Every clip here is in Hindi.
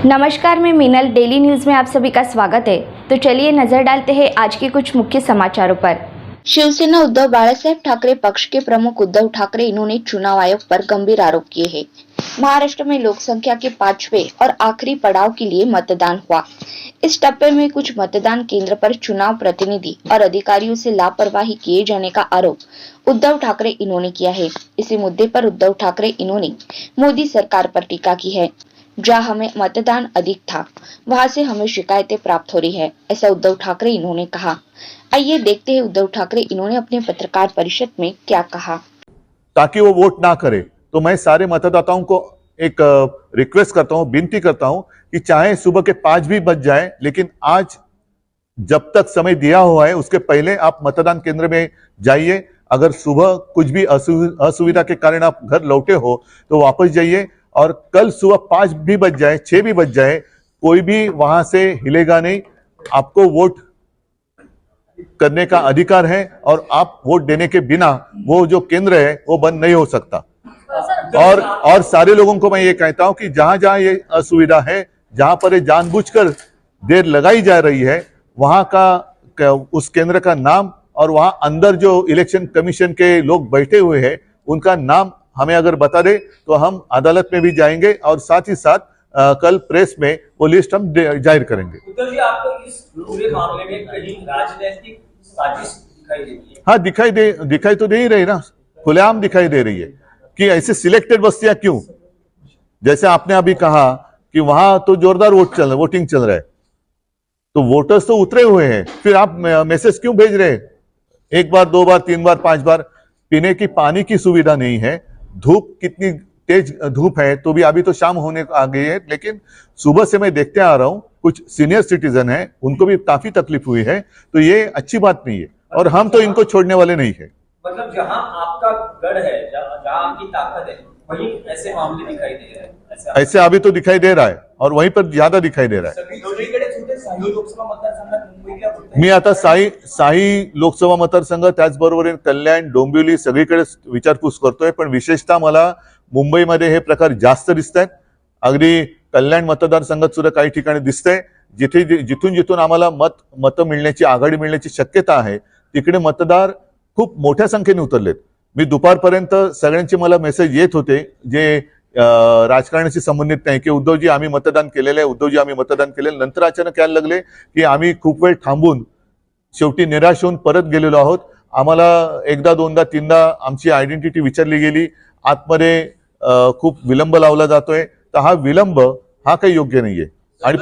नमस्कार, मैं मीनल। डेली न्यूज़ में आप सभी का स्वागत है। तो चलिए नजर डालते हैं आज के कुछ मुख्य समाचारों पर। शिवसेना उद्धव बाळासाहेब ठाकरे पक्ष के प्रमुख उद्धव ठाकरे इन्होंने चुनाव आयोग पर गंभीर आरोप किए हैं। महाराष्ट्र में लोकसंख्या के 5वें और आखिरी पड़ाव के लिए मतदान हुआ। इस टप्पे में कुछ मतदान केंद्र पर चुनाव प्रतिनिधि और अधिकारियों से लापरवाही किए जाने का आरोप उद्धव ठाकरे इन्होंने किया है। इसी मुद्दे पर उद्धव ठाकरे इन्होंने मोदी सरकार पर टीका की है। जहां हमें मतदान अधिक था, वहां से हमें शिकायतें प्राप्त हो रही है, ऐसा उद्धव ठाकरे इन्होंने कहा। आइए देखते हैं उद्धव ठाकरे इन्होंने अपने पत्रकार परिषद में क्या कहा। ताकि वो वोट ना करे, तो मैं सारे मतदाताओं को एक रिक्वेस्ट करता हूं, विनती करता हूं कि चाहे सुबह के 5 भी बज जाए, लेकिन आज जब तक समय दिया हुआ है उसके पहले आप मतदान केंद्र में जाइए। अगर सुबह कुछ भी असुविधा के कारण आप घर लौटे हो तो वापस जाइए, और कल सुबह 5 भी बज जाए, 6 भी बज जाए, कोई भी वहां से हिलेगा नहीं। आपको वोट करने का अधिकार है और आप वोट देने के बिना वो जो केंद्र है वो बंद नहीं हो सकता। और सारे लोगों को मैं ये कहता हूं कि जहां जहां ये असुविधा है, जहां पर ये जानबूझकर देर लगाई जा रही है, वहां का उस केंद्र का नाम और वहां अंदर जो इलेक्शन कमीशन के लोग बैठे हुए हैं उनका नाम हमें अगर बता दे तो हम अदालत में भी जाएंगे, और साथ ही साथ कल प्रेस में वो लिस्ट हम जाहिर करेंगे। उत्तर जी, आपको इस पूरे मामले में कहीं राजनीतिक साजिश दिखाई देती है? हाँ, दिखाई तो दे ही रही ना, खुलेआम दिखाई दे रही है कि ऐसे सिलेक्टेड बस्तियां क्यों। जैसे आपने अभी कहा कि वहां तो जोरदार वोटिंग चल रहा है, तो वोटर्स तो उतरे हुए हैं, फिर आप मैसेज क्यों भेज रहे हैं? 1 बार 2 बार 3 बार 5 बार। पीने की पानी की सुविधा नहीं है, धूप कितनी तेज धूप है, तो भी अभी तो शाम होने आ गई है, लेकिन सुबह से मैं देखते आ रहा हूं कुछ सीनियर सिटीजन है, उनको भी काफी तकलीफ हुई है, तो ये अच्छी बात नहीं है, और हम तो इनको छोड़ने वाले नहीं है। मतलब जहां आपका गढ़ है, जहां आपकी ताकत है, वहीं ऐसे मामले दिखाई दे रहे हैं। ऐसे अभी तो दिखाई दे रहा है, और वहीं पर ज्यादा दिखाई दे रहा है। मी आता साई लोकसभा मतदारसंघ, त्याचबरोबर कल्याण, डोंबिवली सगळीकडे विचारपूस करतोय, पण विशेषतः मला मुंबईमध्ये हे प्रकार जास्त दिसत आहेत। अगदी कल्याण मतदारसंघात सुद्धा काही ठिकाणी दिसतंय, जिथून आम्हाला मत मिळण्याची, आघाडी मिळण्याची शक्यता आहे, तिकडे मतदार खूप मोठ्या संख्येने उतरलेत। मी दुपारपर्यंत सगळ्यांचे मला मेसेज येत होते जे राजकारणाशी संबंधित नाही, की उद्धवजी आम्ही मतदान केलेलं आहे, उद्धवजी आम्ही मतदान केलेलं। नंतर अचानक यायला लागले की आम्ही खूप वेळ थांबून शेवटी निराश होऊन परत गेलेलो आहोत। आम्हाला एकदा दोनदा तीनदा आमची आयडेंटिटी विचारली गेली, आतमध्ये खूप विलंब लावला जातोय, तर हा विलंब हा काही योग्य नाहीये। आणि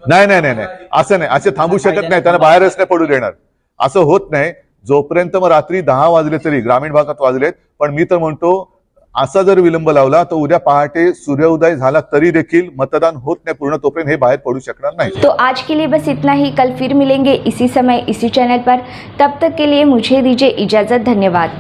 नाही, असं नाही, असे थांबू शकत नाही, त्यांना बाहेरच नाही पडू देणार, असं होत नाही। जोपर्यंत मग रात्री 10 वाजले तरी, ग्रामीण भागात वाजलेत, पण मी तर म्हणतो असा जर विलंब लावला तर उद्या पहाटे सूर्योदय झाला तरी देखील मतदान होत नाही पूर्ण, तोपर्यंत हे बाहेर पडू शकणार नाही। तो आज के लिए बस इतना ही। कल फिर मिलेंगे इसी समय इसी चैनल पर। तब तक के लिए मुझे दीजिए इजाजत। धन्यवाद।